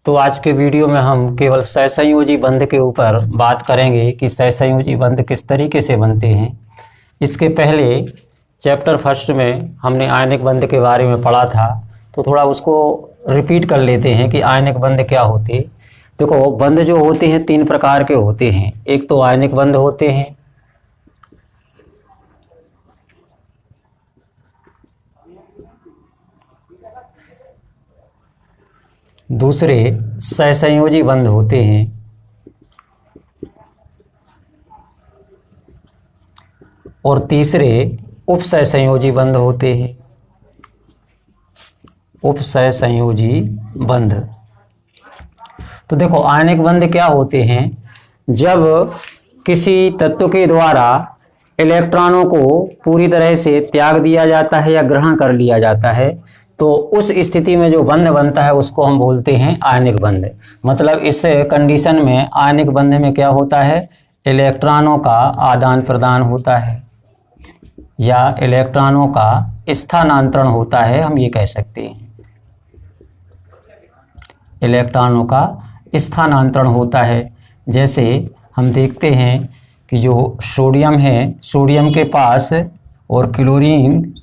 तो आज के वीडियो में हम केवल सहसंयोजी बंध के ऊपर बात करेंगे कि सहसंयोजी बंध किस तरीके से बनते हैं। इसके पहले चैप्टर फर्स्ट में हमने आयनिक बंध के बारे में पढ़ा था, तो थोड़ा उसको रिपीट कर लेते हैं कि आयनिक बंध क्या होते। देखो, बंध जो होते हैं तीन प्रकार के होते हैं। एक तो आयनिक बंध होते हैं, दूसरे सहसंयोजी बंध होते हैं, और तीसरे उपसहसंयोजी बंध होते हैं। उपसहसंयोजी बंध। तो देखो, आयनिक बंध क्या होते हैं? जब किसी तत्व के द्वारा इलेक्ट्रॉनों को पूरी तरह से त्याग दिया जाता है या ग्रहण कर लिया जाता है, तो उस स्थिति में जो बंध बनता है उसको हम बोलते हैं आयनिक बंध। मतलब इस कंडीशन में आयनिक बंध में क्या होता है? इलेक्ट्रॉनों का आदान प्रदान होता है या इलेक्ट्रॉनों का स्थानांतरण होता है, हम ये कह सकते हैं। इलेक्ट्रॉनों का स्थानांतरण होता है। जैसे हम देखते हैं कि जो सोडियम है, सोडियम के पास और क्लोरीन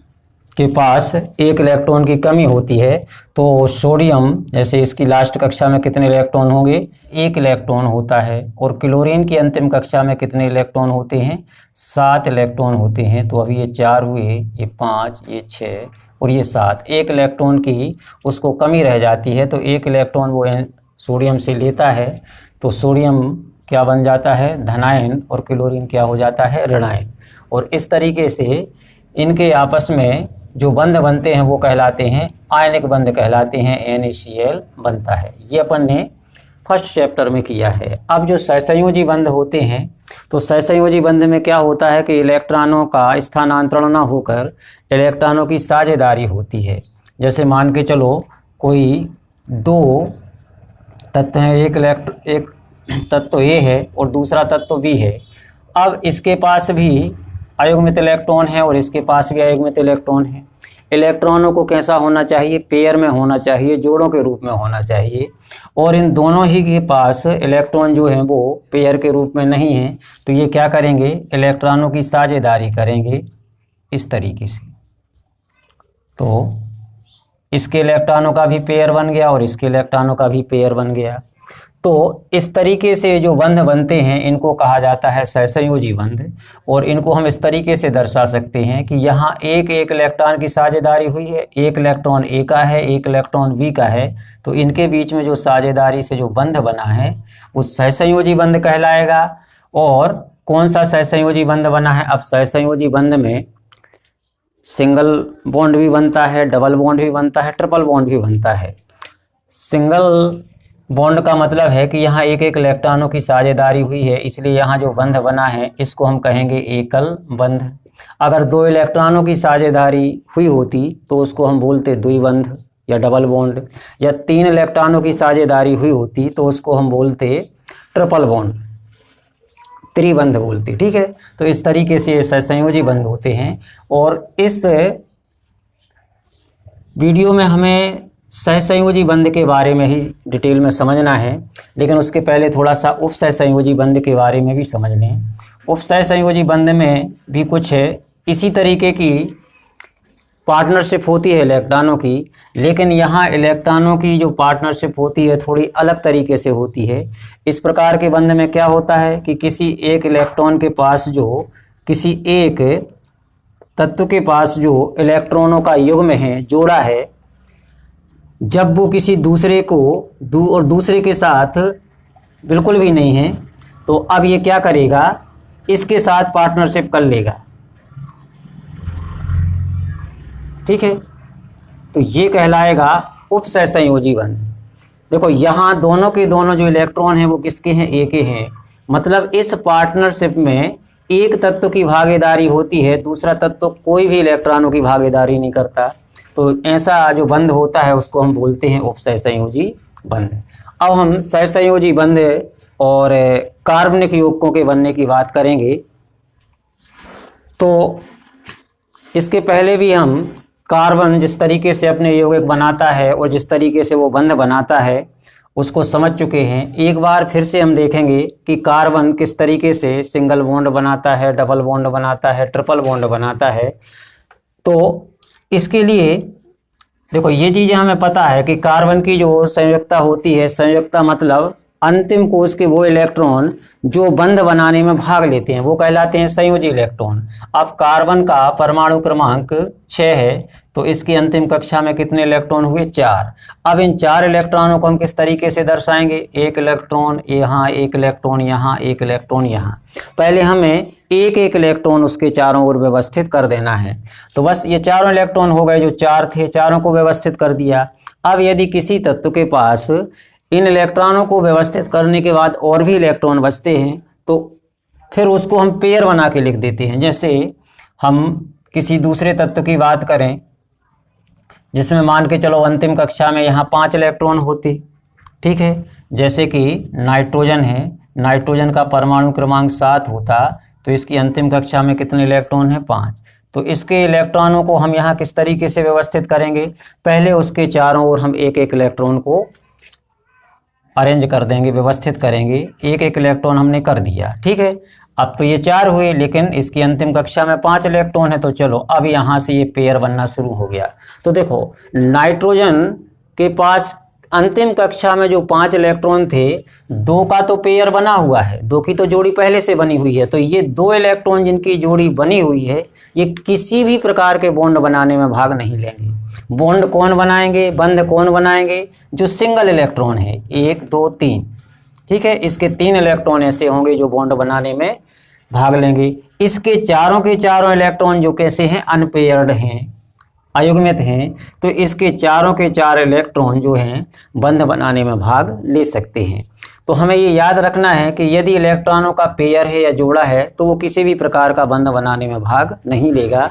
के पास एक इलेक्ट्रॉन की कमी होती है, तो सोडियम, जैसे इसकी लास्ट कक्षा में कितने इलेक्ट्रॉन होंगे? एक इलेक्ट्रॉन होता है। और क्लोरीन की अंतिम कक्षा में कितने इलेक्ट्रॉन होते हैं? 7 इलेक्ट्रॉन होते हैं। तो अभी ये 4 हुए, ये 5, ये 6 और ये 7। एक इलेक्ट्रॉन की उसको कमी रह जाती है, तो एक इलेक्ट्रॉन वो सोडियम से लेता है, तो सोडियम क्या बन जाता है? धनायन, और क्लोरीन क्या हो जाता है? ऋणायन। और इस तरीके से इनके आपस में जो बंध बनते हैं वो कहलाते हैं आयनिक बंध कहलाते हैं। NaCl बनता है। ये अपन ने फर्स्ट चैप्टर में किया है। अब जो सहसंयोजी बंध होते हैं, तो सहसंयोजी बंध में क्या होता है कि इलेक्ट्रॉनों का स्थानांतरण न होकर इलेक्ट्रॉनों की साझेदारी होती है। जैसे मान के चलो, कोई दो तत्व हैं, एक तत्व A है और दूसरा तत्व B है। अब इसके पास भी अयुग्मित इलेक्ट्रॉन है और इसके पास भी अयुग्मित इलेक्ट्रॉन है। इलेक्ट्रॉनों को कैसा होना चाहिए? पेयर में होना चाहिए, जोड़ों के रूप में होना चाहिए। और इन दोनों ही के पास इलेक्ट्रॉन जो हैं वो पेयर के रूप में नहीं हैं, तो ये क्या करेंगे? इलेक्ट्रॉनों की साझेदारी करेंगे इस तरीके से। तो इसके इलेक्ट्रॉनों का भी पेयर बन गया और इसके इलेक्ट्रॉनों का भी पेयर बन गया। तो इस तरीके से जो बंध बनते हैं इनको कहा जाता है सहसंयोजी बंध। और इनको हम इस तरीके से दर्शा सकते हैं कि यहाँ एक एक इलेक्ट्रॉन की साझेदारी हुई है। एक इलेक्ट्रॉन A का है, एक इलेक्ट्रॉन B का है, तो इनके बीच में जो साझेदारी से जो बंध बना है वो सहसंयोजी बंध कहलाएगा। और कौन सा सहसंयोजी बंध बना है? अब सहसंयोजी बंध में सिंगल बॉन्ड भी बनता है, डबल बॉन्ड भी बनता है, ट्रिपल बॉन्ड भी बनता है। सिंगल बॉन्ड का मतलब है कि यहाँ एक एक इलेक्ट्रॉनों की साझेदारी हुई है, इसलिए यहाँ जो बंध बना है इसको हम कहेंगे एकल बंध। अगर 2 इलेक्ट्रॉनों की साझेदारी हुई होती तो उसको हम बोलते द्विबंध या डबल बॉन्ड। या 3 इलेक्ट्रॉनों की साझेदारी हुई होती तो उसको हम बोलते ट्रिपल बॉन्ड, त्रिबंध बोलते। ठीक है, तो इस तरीके से सहसंयोजी बंध होते हैं। और इस वीडियो में हमें सहसंयोजी बंध के बारे में ही डिटेल में समझना है, लेकिन उसके पहले थोड़ा सा उपसहसंयोजी बंध के बारे में भी समझ लें। उपसहसंयोजी बंध में भी कुछ इसी तरीके की पार्टनरशिप होती है इलेक्ट्रॉनों की, लेकिन यहाँ इलेक्ट्रॉनों की जो पार्टनरशिप होती है थोड़ी अलग तरीके से होती है। इस प्रकार के बंध में क्या होता है कि किसी एक इलेक्ट्रॉन के पास जो किसी एक तत्व के पास जो इलेक्ट्रॉनों का युग्म है, जोड़ा है, जब वो किसी दूसरे को और दूसरे के साथ बिल्कुल भी नहीं है, तो अब ये क्या करेगा? इसके साथ पार्टनरशिप कर लेगा। ठीक है, तो ये कहलाएगा उपसहसंयोजी बंध। देखो, यहाँ दोनों के दोनों जो इलेक्ट्रॉन हैं वो किसके हैं? A के हैं। मतलब इस पार्टनरशिप में एक तत्व की भागीदारी होती है, दूसरा तत्व कोई भी इलेक्ट्रॉनों की भागीदारी नहीं करता। तो ऐसा जो बंध होता है उसको हम बोलते हैं उपसहसंयोजी बंध। अब हम सहसंयोजी बंध और कार्बनिक यौगिकों के बनने की बात करेंगे। तो इसके पहले भी हम कार्बन जिस तरीके से अपने यौगिक बनाता है और जिस तरीके से वो बंध बनाता है उसको समझ चुके हैं। एक बार फिर से हम देखेंगे कि कार्बन किस तरीके से सिंगल बॉन्ड बनाता है, डबल बॉन्ड बनाता है, ट्रिपल बॉन्ड बनाता है। तो इसके लिए देखो ये चीज़ें हमें पता है कि कार्बन की जो संयुक्ता होती है, संयुक्ता मतलब अंतिम कोश के वो इलेक्ट्रॉन जो बंध बनाने में भाग लेते हैं वो कहलाते हैं संयोजी इलेक्ट्रॉन। अब कार्बन का परमाणु क्रमांक 6 है, तो इसकी अंतिम कक्षा में कितने इलेक्ट्रॉन हुए? 4। अब इन 4 इलेक्ट्रॉनों को हम किस तरीके से दर्शाएंगे? एक इलेक्ट्रॉन यहाँ, एक इलेक्ट्रॉन यहाँ, एक इलेक्ट्रॉन यहाँ। पहले हमें एक एक इलेक्ट्रॉन उसके चारों ओर व्यवस्थित कर देना है। तो बस ये चारों इलेक्ट्रॉन हो गए, जो 4 थे, चारों को व्यवस्थित कर दिया। अब यदि किसी तत्व के पास इन इलेक्ट्रॉनों को व्यवस्थित करने के बाद और भी इलेक्ट्रॉन बचते हैं, तो फिर उसको हम पेयर बना के लिख देते हैं। जैसे हम किसी दूसरे तत्व की बात करें जिसमें मान के चलो अंतिम कक्षा में यहाँ 5 इलेक्ट्रॉन होते, ठीक है। जैसे कि नाइट्रोजन है, नाइट्रोजन का परमाणु क्रमांक 7 होता, तो इसकी अंतिम कक्षा में कितने इलेक्ट्रॉन हैं? 5। तो इसके इलेक्ट्रॉनों को हम यहाँ किस तरीके से व्यवस्थित करेंगे? पहले उसके चारों ओर हम एक एक इलेक्ट्रॉन को अरेंज कर देंगे, व्यवस्थित करेंगे। एक एक इलेक्ट्रॉन हमने कर दिया, ठीक है। अब तो ये 4 हुए, लेकिन इसकी अंतिम कक्षा में 5 इलेक्ट्रॉन है, तो चलो अब यहाँ से ये पेयर बनना शुरू हो गया। तो देखो नाइट्रोजन के पास अंतिम कक्षा में जो 5 इलेक्ट्रॉन थे, 2 का तो पेयर बना हुआ है, 2 की तो जोड़ी पहले से बनी हुई है। तो ये 2 इलेक्ट्रॉन जिनकी जोड़ी बनी हुई है, ये किसी भी प्रकार के बॉन्ड बनाने में भाग नहीं लेंगे। बॉन्ड कौन बनाएंगे, बंध कौन बनाएंगे? जो सिंगल इलेक्ट्रॉन है, 1 2 3, ठीक है। इसके 3 इलेक्ट्रॉन ऐसे होंगे जो बॉन्ड बनाने में भाग लेंगे। इसके चारों के चारों इलेक्ट्रॉन जो कैसे हैं? अनपेयर्ड हैं, अयुग्मित हैं। तो इसके चारों के 4 इलेक्ट्रॉन जो हैं बंध बनाने में भाग ले सकते हैं। तो हमें ये याद रखना है कि यदि इलेक्ट्रॉनों का पेयर है या जोड़ा है, तो वो किसी भी प्रकार का बंध बनाने में भाग नहीं लेगा।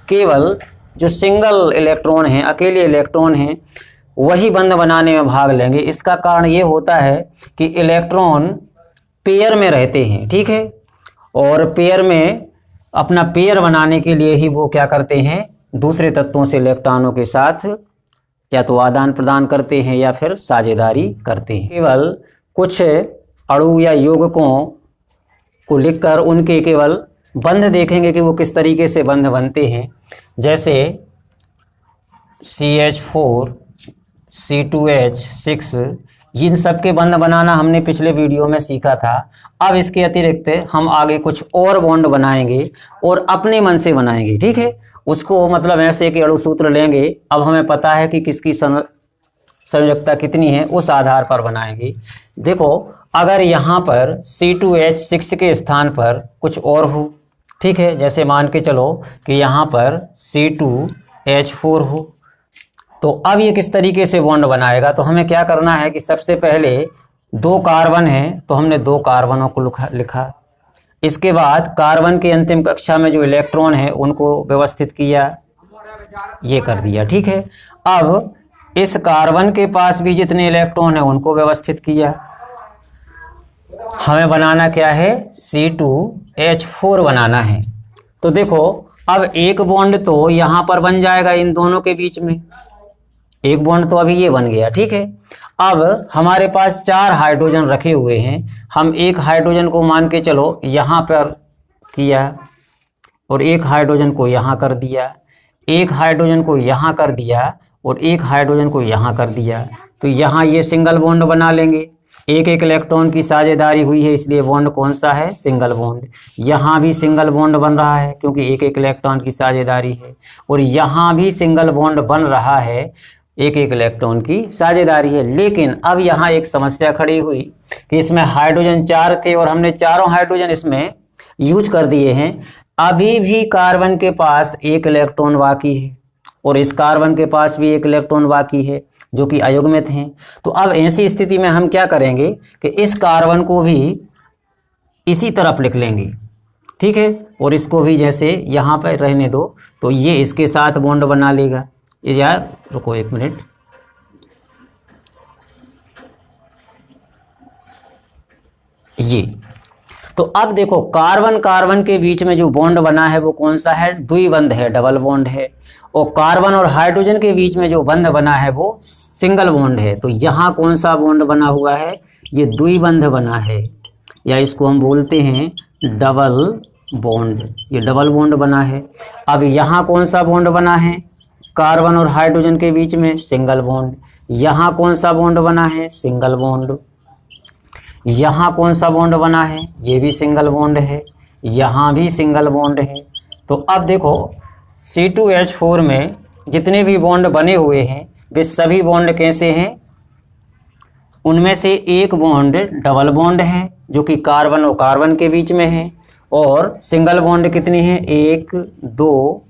केवल जो सिंगल इलेक्ट्रॉन हैं, अकेले इलेक्ट्रॉन हैं, वही बंध बनाने में भाग लेंगे। इसका कारण ये होता है कि इलेक्ट्रॉन पेयर में रहते हैं, ठीक है। और पेयर में अपना पेयर बनाने के लिए ही वो क्या करते हैं? दूसरे तत्वों से इलेक्ट्रॉनों के साथ या तो आदान प्रदान करते हैं या फिर साझेदारी करते हैं। केवल कुछ अणु या यौगिकों को लिखकर उनके केवल बंध देखेंगे कि वो किस तरीके से बंध बनते हैं। जैसे CH4 C2H6, इन सब के बंध बनाना हमने पिछले वीडियो में सीखा था। अब इसके अतिरिक्त हम आगे कुछ और बॉन्ड बनाएंगे और अपने मन से बनाएंगे, ठीक है। उसको मतलब ऐसे कि अणुसूत्र लेंगे, अब हमें पता है कि किसकी संयुक्ता कितनी है, उस आधार पर बनाएंगे। देखो अगर यहाँ पर C2H6 के स्थान पर कुछ और हो, ठीक है, जैसे मान के चलो कि यहाँ पर C2H4 हो, तो अब ये किस तरीके से बॉन्ड बनाएगा? तो हमें क्या करना है कि सबसे पहले 2 कार्बन हैं, तो हमने 2 कार्बनों को लिखा। इसके बाद कार्बन की अंतिम कक्षा में जो इलेक्ट्रॉन है उनको व्यवस्थित किया, ये कर दिया, ठीक है। अब इस कार्बन के पास भी जितने इलेक्ट्रॉन हैं उनको व्यवस्थित किया। हमें बनाना क्या है? C2H4 बनाना है। तो देखो अब एक बॉन्ड तो यहाँ पर बन जाएगा इन दोनों के बीच में, एक बॉन्ड तो अभी ये बन गया, ठीक है। अब हमारे पास 4 हाइड्रोजन रखे हुए हैं, हम एक हाइड्रोजन को मान के चलो यहाँ पर किया और एक हाइड्रोजन को यहाँ कर दिया, एक हाइड्रोजन को यहाँ कर दिया और एक हाइड्रोजन को यहाँ कर दिया। तो यहाँ ये सिंगल बॉन्ड बना लेंगे। एक एक इलेक्ट्रॉन की साझेदारी हुई है, इसलिए बॉन्ड कौन सा है? Single bond. यहाँ भी सिंगल बॉन्ड बन रहा है क्योंकि एक एक इलेक्ट्रॉन की साझेदारी है, और यहाँ भी सिंगल बॉन्ड बन रहा है, एक एक इलेक्ट्रॉन की साझेदारी है। लेकिन अब यहाँ एक समस्या खड़ी हुई कि इसमें हाइड्रोजन 4 थे और हमने चारों हाइड्रोजन इसमें यूज कर दिए हैं। अभी भी कार्बन के पास एक इलेक्ट्रॉन बाकी है और इस कार्बन के पास भी एक इलेक्ट्रॉन बाकी है जो कि अयुग्मित हैं। तो अब ऐसी स्थिति में हम क्या करेंगे कि इस कार्बन को भी इसी तरफ लिख लेंगे, ठीक है, और इसको भी जैसे यहाँ पर रहने दो, तो ये इसके साथ बॉन्ड बना लेगा। यार रुको एक मिनट, ये तो अब देखो कार्बन कार्बन के बीच में जो बॉन्ड बना है वो कौन सा है, द्विबंध है, डबल बॉन्ड है। और कार्बन और हाइड्रोजन के बीच में जो बंध बना है वो सिंगल बॉन्ड है। तो यहाँ कौन सा बॉन्ड बना हुआ है, ये द्विबंध बना है, या इसको हम बोलते हैं डबल बॉन्ड, ये डबल बॉन्ड बना है। अब यहाँ कौन सा बॉन्ड बना है, कार्बन और हाइड्रोजन के बीच में सिंगल बॉन्ड। यहाँ कौन सा बॉन्ड बना है, सिंगल बॉन्ड। यहाँ कौन सा बॉन्ड बना है, ये भी सिंगल बॉन्ड है, यहाँ भी सिंगल बॉन्ड है। तो अब देखो C2H4 में जितने भी बॉन्ड बने हुए हैं वे सभी बॉन्ड कैसे हैं, उनमें से एक बॉन्ड डबल बॉन्ड है जो कि कार्बन और कार्बन के बीच में है, और सिंगल बॉन्ड कितने हैं, 1 2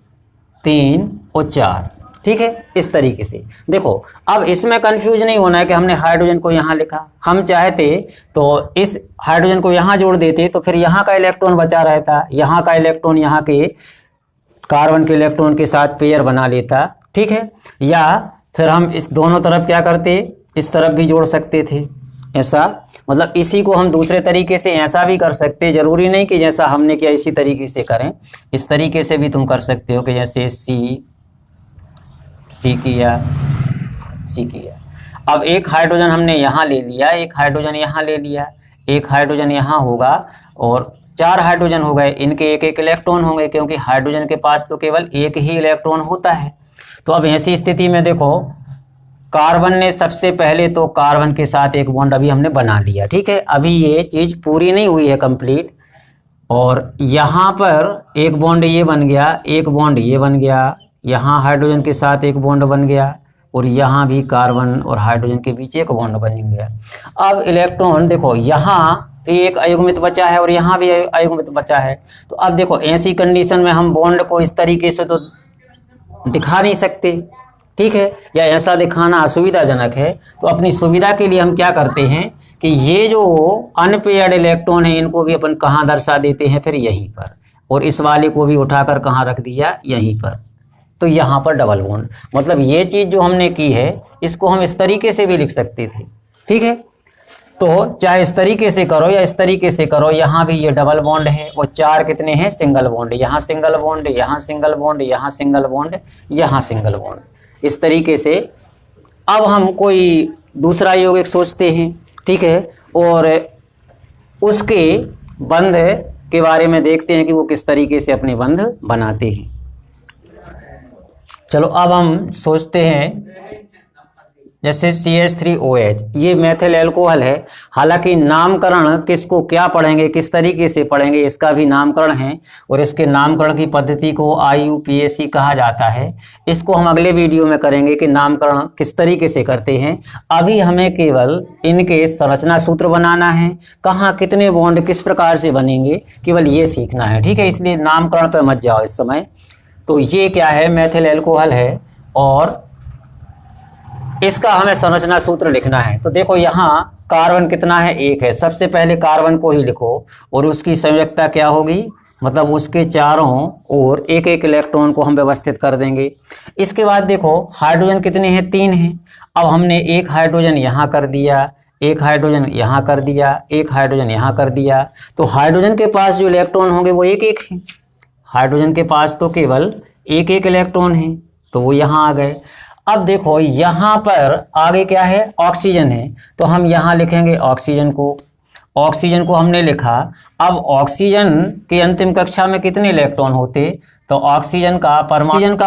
3 और 4। ठीक है, इस तरीके से देखो। अब इसमें कंफ्यूज नहीं होना है कि हमने हाइड्रोजन को यहाँ लिखा, हम चाहते तो इस हाइड्रोजन को यहाँ जोड़ देते तो फिर यहाँ का इलेक्ट्रॉन बचा रहता, यहाँ का इलेक्ट्रॉन यहाँ के कार्बन के इलेक्ट्रॉन के साथ पेयर बना लेता। ठीक है, या फिर हम इस दोनों तरफ क्या करते, इस तरफ भी जोड़ सकते थे ऐसा, मतलब इसी को हम दूसरे तरीके से ऐसा भी कर सकते, जरूरी नहीं कि जैसा हमने किया इसी तरीके से करें, इस तरीके से भी तुम कर सकते हो कि जैसे सी किया। अब एक हाइड्रोजन हमने यहाँ ले लिया, एक हाइड्रोजन यहाँ ले लिया, एक हाइड्रोजन यहाँ होगा और 4 हाइड्रोजन हो गए, इनके एक एक इलेक्ट्रॉन होंगे क्योंकि हाइड्रोजन के पास तो केवल एक ही इलेक्ट्रॉन होता है। तो अब ऐसी स्थिति में देखो कार्बन ने सबसे पहले तो कार्बन के साथ एक बॉन्ड अभी हमने बना लिया। ठीक है, अभी ये चीज़ पूरी नहीं हुई है कंप्लीट, और यहाँ पर एक बॉन्ड ये बन गया, एक बॉन्ड ये बन गया, यहाँ हाइड्रोजन के साथ एक बॉन्ड बन गया, और यहाँ भी कार्बन और हाइड्रोजन के बीच एक बॉन्ड बन गया। अब इलेक्ट्रॉन देखो यहाँ भी एक अयुग्मित बचा है और यहाँ भी अयुग्मित बचा है। तो अब देखो ऐसी कंडीशन में हम बॉन्ड को इस तरीके से तो दिखा नहीं सकते, ठीक है, या ऐसा दिखाना असुविधाजनक है। तो अपनी सुविधा के लिए हम क्या करते हैं कि ये जो अनपेयर्ड इलेक्ट्रॉन है इनको भी अपन कहाँ दर्शा देते हैं, फिर यहीं पर, और इस वाले को भी उठाकर कहाँ रख दिया, यहीं पर। तो यहाँ पर डबल बॉन्ड, मतलब ये चीज़ जो हमने की है इसको हम इस तरीके से भी लिख सकते थे। ठीक है, तो चाहे इस तरीके से करो या इस तरीके से करो, यहाँ भी ये डबल बॉन्ड है और 4 कितने हैं, सिंगल बॉन्ड, यहाँ सिंगल बॉन्ड, यहाँ सिंगल बॉन्ड, यहाँ सिंगल बॉन्ड, यहाँ सिंगल बॉन्ड, इस तरीके से। अब हम कोई दूसरा यौगिक सोचते हैं, ठीक है, और उसके बंध के बारे में देखते हैं कि वो किस तरीके से अपने बंध बनाते हैं। चलो अब हम सोचते हैं जैसे CH3OH, ये मेथिल एल्कोहल है। हालांकि नामकरण किसको क्या पढ़ेंगे, किस तरीके से पढ़ेंगे, इसका भी नामकरण है, और इसके नामकरण की पद्धति को IUPAC कहा जाता है। इसको हम अगले वीडियो में करेंगे कि नामकरण किस तरीके से करते हैं। अभी हमें केवल इनके संरचना सूत्र बनाना है, कहाँ कितने बॉन्ड किस प्रकार से बनेंगे, केवल ये सीखना है। ठीक है, इसलिए नामकरण पर मत जाओ इस समय। तो ये क्या है, मेथिल एल्कोहल है, और इसका हमें संरचना सूत्र लिखना है। तो देखो यहाँ कार्बन कितना है, 1 है। सबसे पहले कार्बन को ही लिखो, और उसकी संयुक्ता क्या होगी, मतलब उसके चारों ओर एक एक इलेक्ट्रॉन को हम व्यवस्थित कर देंगे। इसके बाद देखो हाइड्रोजन कितने हैं, 3 हैं। अब हमने एक हाइड्रोजन यहाँ कर दिया, एक हाइड्रोजन यहाँ कर दिया, एक हाइड्रोजन यहाँ कर दिया। तो हाइड्रोजन के पास जो इलेक्ट्रॉन होंगे वो एक एक हैं। हाइड्रोजन के पास तो केवल एक एक इलेक्ट्रॉन है, तो वो यहाँ आ गए। अब देखो यहाँ पर आगे क्या है, ऑक्सीजन है, तो हम यहाँ लिखेंगे ऑक्सीजन को। ऑक्सीजन को हमने लिखा। अब ऑक्सीजन के अंतिम कक्षा में कितने इलेक्ट्रॉन होते, तो ऑक्सीजन का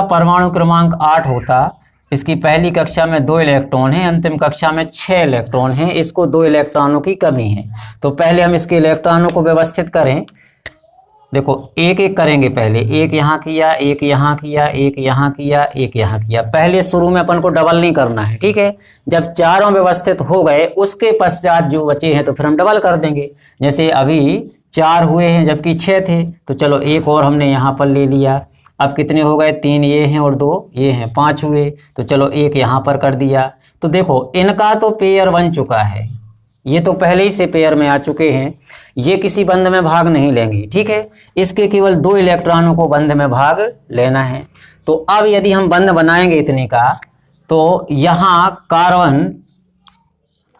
परमाणु क्रमांक 8 होता। इसकी पहली कक्षा में 2 इलेक्ट्रॉन हैं, अंतिम कक्षा में 6 इलेक्ट्रॉन हैं। इसको 2 इलेक्ट्रॉनों की कमी है। तो पहले हम इसके इलेक्ट्रॉनों को व्यवस्थित करें। देखो एक एक करेंगे, पहले एक यहाँ किया, एक यहाँ किया, एक यहाँ किया, एक यहाँ किया। पहले शुरू में अपन को डबल नहीं करना है, ठीक है। जब चारों व्यवस्थित हो गए उसके पश्चात जो बचे हैं तो फिर हम डबल कर देंगे। जैसे अभी 4 हुए हैं जबकि 6 थे, तो चलो एक और हमने यहाँ पर ले लिया। अब कितने हो गए, 3 ये हैं और 2 ये हैं, 5 हुए। तो चलो एक यहाँ पर कर दिया। तो देखो इनका तो पेयर बन चुका है, ये तो पहले ही से पेयर में आ चुके हैं, ये किसी बंध में भाग नहीं लेंगे, ठीक है। इसके केवल 2 इलेक्ट्रॉनों को बंध में भाग लेना है। तो अब यदि हम बंध बनाएंगे इतने का, तो यहाँ कार्बन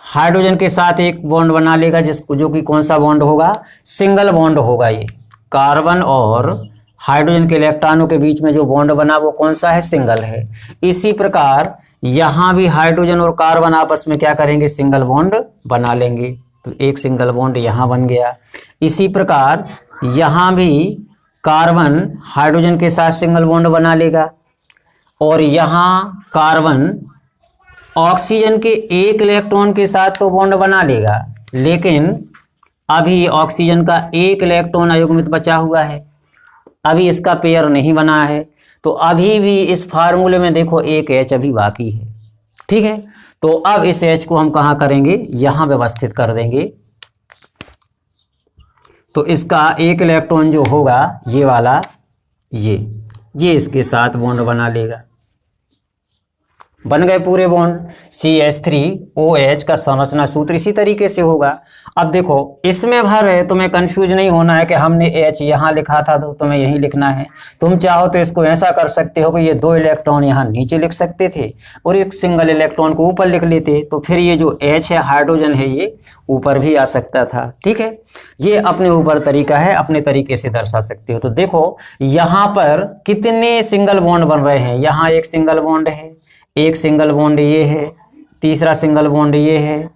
हाइड्रोजन के साथ एक बॉन्ड बना लेगा, जिसको जो कि कौन सा बॉन्ड होगा, सिंगल बॉन्ड होगा। ये कार्बन और हाइड्रोजन के इलेक्ट्रॉनों के बीच में जो बॉन्ड बना वो कौन सा है, सिंगल है। इसी प्रकार यहाँ भी हाइड्रोजन और कार्बन आपस में क्या करेंगे, सिंगल बॉन्ड बना लेंगे। तो एक सिंगल बॉन्ड यहाँ बन गया। इसी प्रकार यहाँ भी कार्बन हाइड्रोजन के साथ सिंगल बॉन्ड बना लेगा और यहाँ कार्बन ऑक्सीजन के एक इलेक्ट्रॉन के साथ तो बॉन्ड बना लेगा, लेकिन अभी ऑक्सीजन का एक इलेक्ट्रॉन अयुग्मित बचा हुआ है, अभी इसका पेयर नहीं बना है। तो अभी भी इस फार्मूले में देखो एक H अभी बाकी है, ठीक है। तो अब इस H को हम कहाँ करेंगे, यहाँ व्यवस्थित कर देंगे। तो इसका एक इलेक्ट्रॉन जो होगा ये वाला, ये इसके साथ बॉन्ड बना लेगा। बन गए पूरे बॉन्ड। CH3OH का संरचना सूत्र इसी तरीके से होगा। अब देखो इसमें भर है, तुम्हें कंफ्यूज नहीं होना है कि हमने H यहाँ लिखा था तो तुम्हें यही लिखना है। तुम चाहो तो इसको ऐसा कर सकते हो कि ये दो इलेक्ट्रॉन यहाँ नीचे लिख सकते थे और एक सिंगल इलेक्ट्रॉन को ऊपर लिख लेते, तो फिर ये जो H है हाइड्रोजन है ये ऊपर भी आ सकता था, ठीक है। ये अपने ऊपर तरीका है, अपने तरीके से दर्शा सकते हो। तो देखो यहाँ पर कितने सिंगल बॉन्ड बन रहे हैं, यहाँ एक सिंगल बॉन्ड है, एक सिंगल बॉन्ड ये है, तीसरा सिंगल बॉन्ड ये है,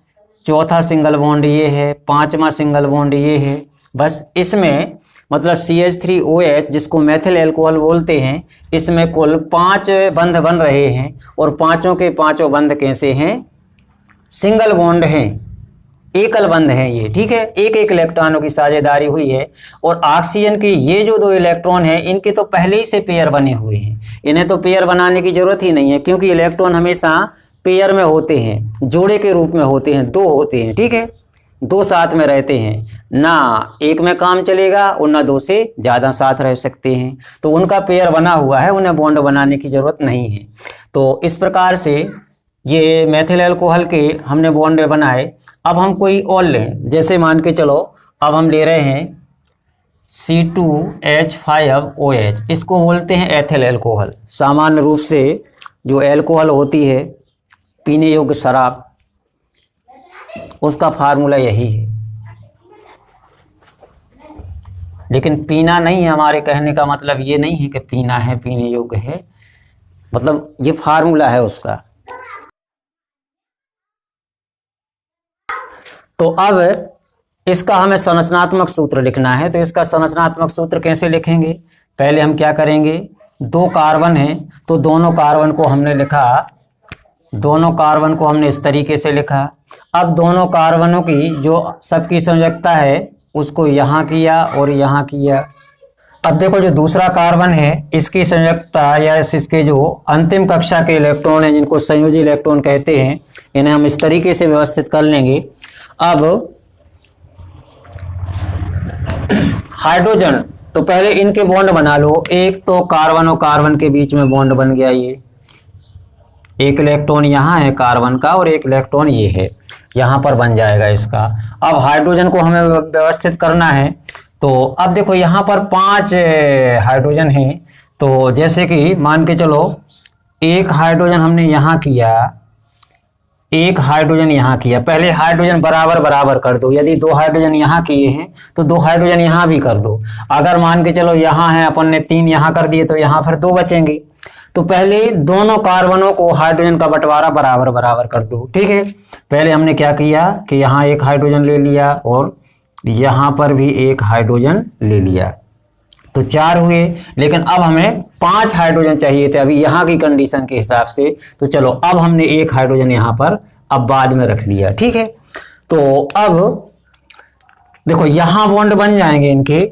चौथा सिंगल बॉन्ड ये है, पांचवा सिंगल बॉन्ड ये है। बस इसमें मतलब CH3OH जिसको मेथिल अल्कोहल बोलते हैं, इसमें कुल 5 बंध बन रहे हैं और पांचों के पांचों बंध कैसे हैं, सिंगल बॉन्ड हैं, एकल बंध है ये, ठीक है। एक एक इलेक्ट्रॉनों की साझेदारी हुई है और ऑक्सीजन के ये जो दो इलेक्ट्रॉन हैं इनके तो पहले ही से पेयर बने हुए हैं, इन्हें तो पेयर बनाने की जरूरत ही नहीं है, क्योंकि इलेक्ट्रॉन हमेशा पेयर में होते हैं, जोड़े के रूप में होते हैं, दो होते हैं, ठीक है। दो साथ में रहते हैं, ना एक में काम चलेगा और ना दो से ज़्यादा साथ रह सकते हैं, तो उनका पेयर बना हुआ है, उन्हें बॉन्ड बनाने की ज़रूरत नहीं है। तो इस प्रकार से ये मेथिल अल्कोहल के हमने बॉन्ड बनाए। अब हम कोई और लें, जैसे मान के चलो अब हम ले रहे हैं C2H5OH, इसको बोलते हैं एथिल अल्कोहल। सामान्य रूप से जो अल्कोहल होती है पीने योग्य शराब, उसका फार्मूला यही है, लेकिन पीना नहीं है। हमारे कहने का मतलब ये नहीं है कि पीना है, पीने योग्य है, मतलब ये फार्मूला है उसका। तो अब इसका हमें संरचनात्मक सूत्र लिखना है, तो इसका संरचनात्मक सूत्र कैसे लिखेंगे, पहले हम क्या करेंगे, दो कार्बन हैं तो दोनों कार्बन को हमने लिखा, दोनों कार्बन को हमने इस तरीके से लिखा। अब दोनों कार्बनों की जो सबकी संयोजकता है उसको यहाँ किया और यहाँ किया। अब देखो जो दूसरा कार्बन है इसकी संयोजकता या इसके जो अंतिम कक्षा के इलेक्ट्रॉन हैं जिनको संयोजी इलेक्ट्रॉन कहते हैं, इन्हें हम इस तरीके से व्यवस्थित कर लेंगे। अब हाइड्रोजन, तो पहले इनके बॉन्ड बना लो। एक तो कार्बन और कार्बन के बीच में बॉन्ड बन गया, ये एक इलेक्ट्रॉन यहाँ है कार्बन का और एक इलेक्ट्रॉन ये है, यहाँ पर बन जाएगा इसका। अब हाइड्रोजन को हमें व्यवस्थित करना है, तो अब देखो यहाँ पर 5 हाइड्रोजन हैं, तो जैसे कि मान के चलो एक हाइड्रोजन हमने यहाँ किया, एक हाइड्रोजन यहाँ किया, पहले हाइड्रोजन बराबर बराबर कर दो। यदि 2 हाइड्रोजन यहाँ किए हैं तो 2 हाइड्रोजन यहाँ भी कर दो। अगर मान के चलो यहाँ है, अपन ने 3 यहाँ कर दिए तो यहाँ फिर 2 बचेंगे। तो पहले दोनों कार्बनों को हाइड्रोजन का बंटवारा बराबर बराबर कर दो, ठीक है। पहले हमने क्या किया कि यहाँ एक हाइड्रोजन ले लिया और यहाँ पर भी एक हाइड्रोजन ले लिया, तो 4 हुए। लेकिन अब हमें 5 हाइड्रोजन चाहिए थे अभी यहाँ की कंडीशन के हिसाब से, तो चलो अब हमने एक हाइड्रोजन यहाँ पर अब बाद में रख लिया, ठीक है। तो अब देखो यहाँ बॉन्ड बन जाएंगे इनके,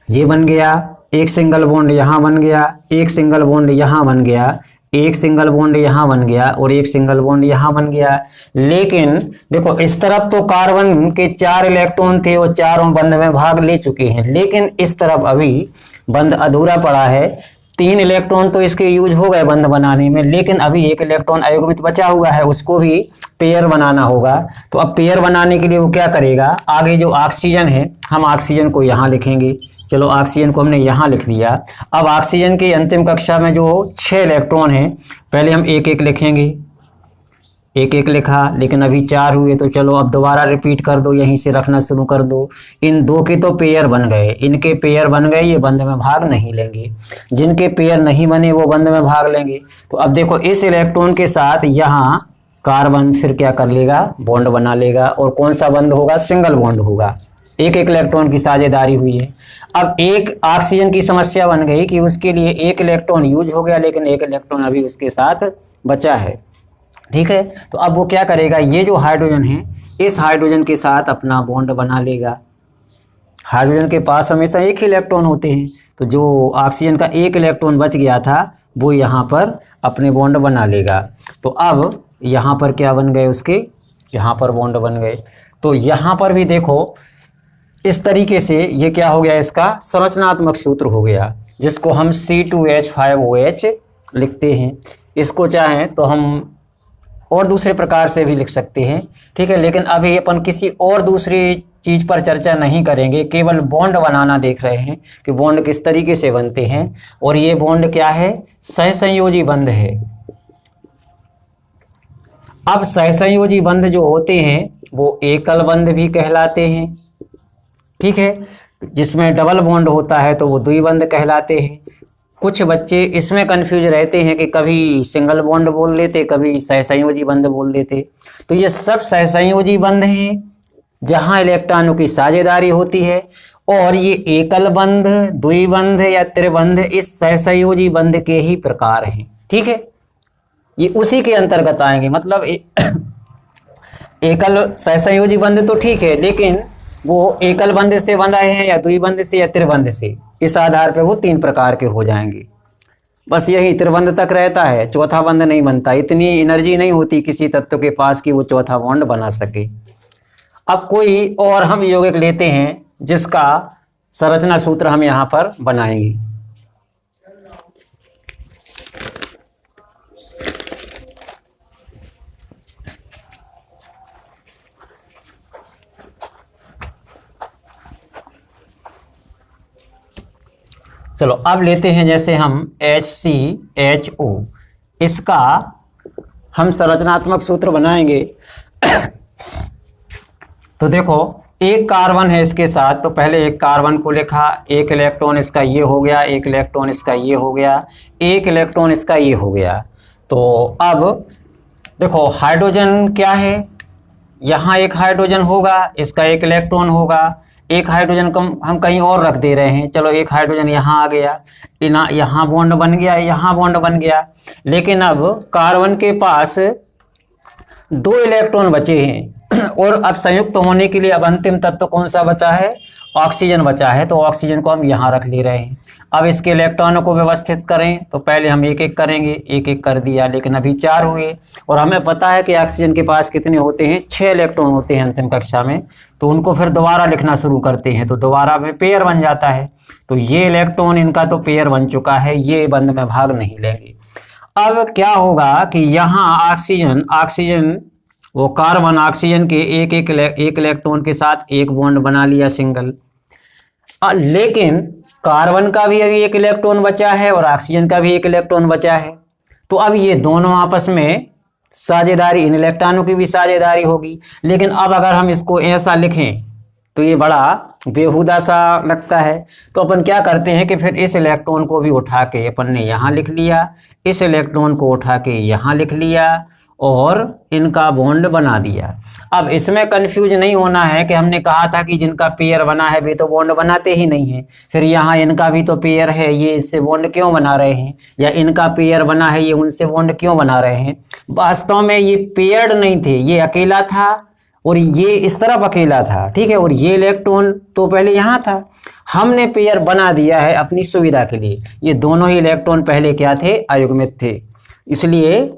ये बन गया, एक सिंगल बॉन्ड यहाँ बन गया, एक सिंगल बॉन्ड यहाँ बन गया, एक सिंगल बॉन्ड यहाँ बन गया और एक सिंगल बॉन्ड यहाँ बन गया। लेकिन देखो इस तरफ तो कार्बन के 4 इलेक्ट्रॉन थे और चारों बंध में भाग ले चुके हैं, लेकिन इस तरफ अभी बंध अधूरा पड़ा है। 3 इलेक्ट्रॉन तो इसके यूज हो गए बंध बनाने में, लेकिन अभी एक इलेक्ट्रॉन अयुग्मित बचा हुआ है, उसको भी पेयर बनाना होगा। तो अब पेयर बनाने के लिए वो क्या करेगा, आगे जो ऑक्सीजन है हम ऑक्सीजन को यहाँ लिखेंगे। चलो ऑक्सीजन को हमने यहाँ लिख दिया। अब ऑक्सीजन की अंतिम कक्षा में जो 6 इलेक्ट्रॉन हैं, पहले हम एक एक लिखेंगे, एक एक लिखा, लेकिन अभी 4 हुए, तो चलो अब दोबारा रिपीट कर दो, यहीं से रखना शुरू कर दो। इन 2 के तो पेयर बन गए, इनके पेयर बन गए, ये बंध में भाग नहीं लेंगे। जिनके पेयर नहीं बने वो बंध में भाग लेंगे। तो अब देखो इस इलेक्ट्रॉन के साथ यहाँ कार्बन फिर क्या कर लेगा, बॉन्ड बना लेगा। और कौन सा बंध होगा, सिंगल बॉन्ड होगा। एक एक इलेक्ट्रॉन की साझेदारी हुई है। अब एक ऑक्सीजन की समस्या बन गई कि उसके लिए एक इलेक्ट्रॉन यूज हो गया, लेकिन एक इलेक्ट्रॉन अभी उसके साथ बचा है। ठीक है, तो अब वो क्या करेगा, ये जो हाइड्रोजन है इस हाइड्रोजन के साथ अपना बॉन्ड बना लेगा। हाइड्रोजन के पास हमेशा एक ही इलेक्ट्रॉन होते हैं, तो जो ऑक्सीजन का एक इलेक्ट्रॉन बच गया था वो यहाँ पर अपने बॉन्ड बना लेगा। तो अब यहाँ पर क्या बन गए, उसके यहाँ पर बॉन्ड बन गए। तो यहाँ पर भी देखो इस तरीके से ये क्या हो गया, इसका संरचनात्मक सूत्र हो गया, जिसको हम C2H5OH लिखते हैं। इसको चाहें तो हम और दूसरे प्रकार से भी लिख सकते हैं। ठीक है, लेकिन अभी अपन किसी और दूसरी चीज़ पर चर्चा नहीं करेंगे, केवल बॉन्ड बनाना देख रहे हैं कि बॉन्ड किस तरीके से बनते हैं। और ये बॉन्ड क्या है, सहसंयोजी बंध है। अब सहसंयोजी बंध जो होते हैं वो एकल बंध भी कहलाते हैं। ठीक है, जिसमें डबल बॉन्ड होता है तो वो द्विबंध कहलाते हैं। कुछ बच्चे इसमें कंफ्यूज रहते हैं कि कभी सिंगल बॉन्ड बोल देते, कभी सहसंयोजी बंध बोल देते। तो ये सब सहसंयोजी बंध हैं जहां इलेक्ट्रॉनों की साझेदारी होती है। और ये एकल बंध, द्विबंध या त्रिबंध इस सहसंयोजी बंध के ही प्रकार हैं। ठीक है, ये उसी के अंतर्गत आएंगे। मतलब एकल सहसंयोजी बंध तो ठीक है, लेकिन वो एकल बंध से बन रहे हैं या द्विबंध से या त्रिबंध से, इस आधार पे वो 3 प्रकार के हो जाएंगे। बस यही त्रिबंध तक रहता है, चौथा बंध नहीं बनता। इतनी एनर्जी नहीं होती किसी तत्व के पास कि वो चौथा बॉन्ड बना सके। अब कोई और हम यौगिक लेते हैं जिसका संरचना सूत्र हम यहाँ पर बनाएंगे। चलो अब लेते हैं जैसे हम HCHO, इसका हम संरचनात्मक सूत्र बनाएंगे। तो देखो एक कार्बन है इसके साथ, तो पहले एक कार्बन को लिखा, एक इलेक्ट्रॉन इसका ये हो गया, एक इलेक्ट्रॉन इसका ये हो गया, एक इलेक्ट्रॉन इसका ये हो गया। तो अब देखो हाइड्रोजन क्या है, यहाँ एक हाइड्रोजन होगा, इसका एक इलेक्ट्रॉन होगा। एक हाइड्रोजन हम कहीं और रख दे रहे हैं, चलो एक हाइड्रोजन यहाँ आ गया, यहाँ बॉन्ड बन गया, यहाँ बॉन्ड बन गया। लेकिन अब कार्बन के पास 2 इलेक्ट्रॉन बचे हैं और अब संयुक्त होने के लिए अब अंतिम तत्व कौन सा बचा है, ऑक्सीजन बचा है। तो ऑक्सीजन को हम यहाँ रख ले रहे हैं। अब इसके इलेक्ट्रॉनों को व्यवस्थित करें तो पहले हम एक एक करेंगे, एक एक कर दिया, लेकिन अभी 4 हुए। और हमें पता है कि ऑक्सीजन के पास कितने होते हैं, 6 इलेक्ट्रॉन होते हैं अंतिम कक्षा में। तो उनको फिर दोबारा लिखना शुरू करते हैं, तो दोबारा में पेयर बन जाता है। तो ये इलेक्ट्रॉन इनका तो पेयर बन चुका है, ये बंध में भाग नहीं लेंगे। अब क्या होगा कि यहाँ ऑक्सीजन वो कार्बन ऑक्सीजन के एक इलेक्ट्रॉन के साथ एक बॉन्ड बना लिया सिंगल। लेकिन कार्बन का भी अभी एक इलेक्ट्रॉन बचा है और ऑक्सीजन का भी एक इलेक्ट्रॉन बचा है। तो अब ये दोनों आपस में साझेदारी, इन इलेक्ट्रॉनों की भी साझेदारी होगी। लेकिन अब अगर हम इसको ऐसा लिखें तो ये बड़ा बेहुदा सा लगता है। तो अपन क्या करते हैं कि फिर इस इलेक्ट्रॉन को भी उठा के अपन ने यहाँ लिख लिया, इस इलेक्ट्रॉन को उठा के यहाँ लिख लिया और इनका बॉन्ड बना दिया। अब इसमें कंफ्यूज नहीं होना है कि हमने कहा था कि जिनका पेयर बना है वे तो बॉन्ड बनाते ही नहीं है, फिर यहाँ इनका भी तो पेयर है, ये इससे बॉन्ड क्यों बना रहे हैं, या इनका पेयर बना है ये उनसे बॉन्ड क्यों बना रहे हैं। वास्तव में ये पेयर्ड नहीं थे, ये अकेला था और ये इस तरफ अकेला था। ठीक है, और ये इलेक्ट्रॉन तो पहले यहाँ था, हमने पेयर बना दिया है अपनी सुविधा के लिए। ये दोनों ही इलेक्ट्रॉन पहले क्या थे, अयुग्मित थे, इसलिए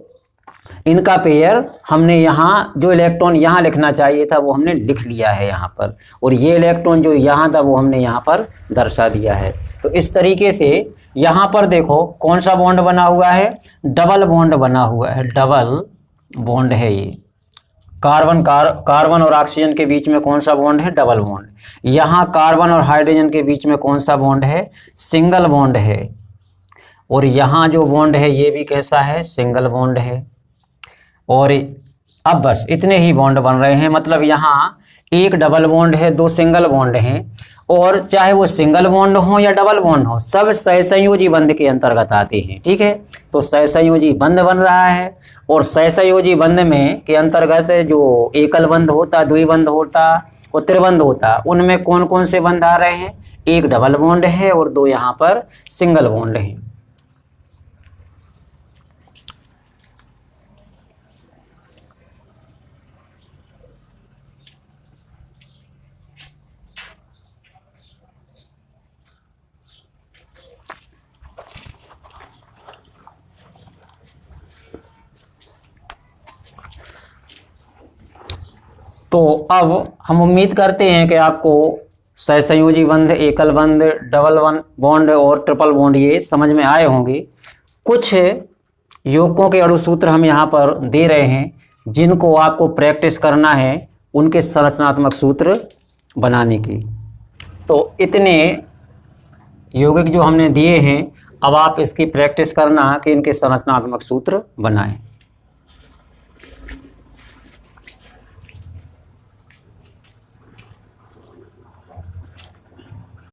इनका पेयर हमने यहाँ, जो इलेक्ट्रॉन यहाँ लिखना चाहिए था वो हमने लिख लिया है यहाँ पर, और ये इलेक्ट्रॉन जो यहाँ था वो हमने यहाँ पर दर्शा दिया है। तो इस तरीके से यहाँ पर देखो कौन सा बॉन्ड बना हुआ है, डबल बॉन्ड बना हुआ है, डबल बॉन्ड है ये। कार्बन और ऑक्सीजन के बीच में कौन सा बॉन्ड है, डबल बॉन्ड। यहाँ कार्बन और हाइड्रोजन के बीच में कौन सा बॉन्ड है, सिंगल बॉन्ड है। और यहाँ जो बॉन्ड है ये भी कैसा है, सिंगल बॉन्ड है। और अब बस इतने ही बॉन्ड बन रहे हैं, मतलब यहाँ एक डबल बॉन्ड है, दो सिंगल बॉन्ड हैं, और चाहे वो सिंगल बॉन्ड हो या डबल बॉन्ड हो, सब सहसंयोजी बंध के अंतर्गत आते हैं। ठीक है, तो सहसंयोजी बंध बन रहा है, और सहसंयोजी बंध में के अंतर्गत जो एकल बंध होता, द्विबंध होता और त्रिबंध होता, उनमें कौन कौन से बंध आ रहे हैं? एक डबल बॉन्ड है और दो यहाँ पर सिंगल बॉन्ड है। तो अब हम उम्मीद करते हैं कि आपको सहसंयोजी बंध, एकल बंध, डबल बॉन्ड और ट्रिपल बॉन्ड ये समझ में आए होंगे। कुछ योगों के अणुसूत्र हम यहाँ पर दे रहे हैं, जिनको आपको प्रैक्टिस करना है उनके संरचनात्मक सूत्र बनाने की। तो इतने यौगिक जो हमने दिए हैं, अब आप इसकी प्रैक्टिस करना कि इनके संरचनात्मक सूत्र बनाएं।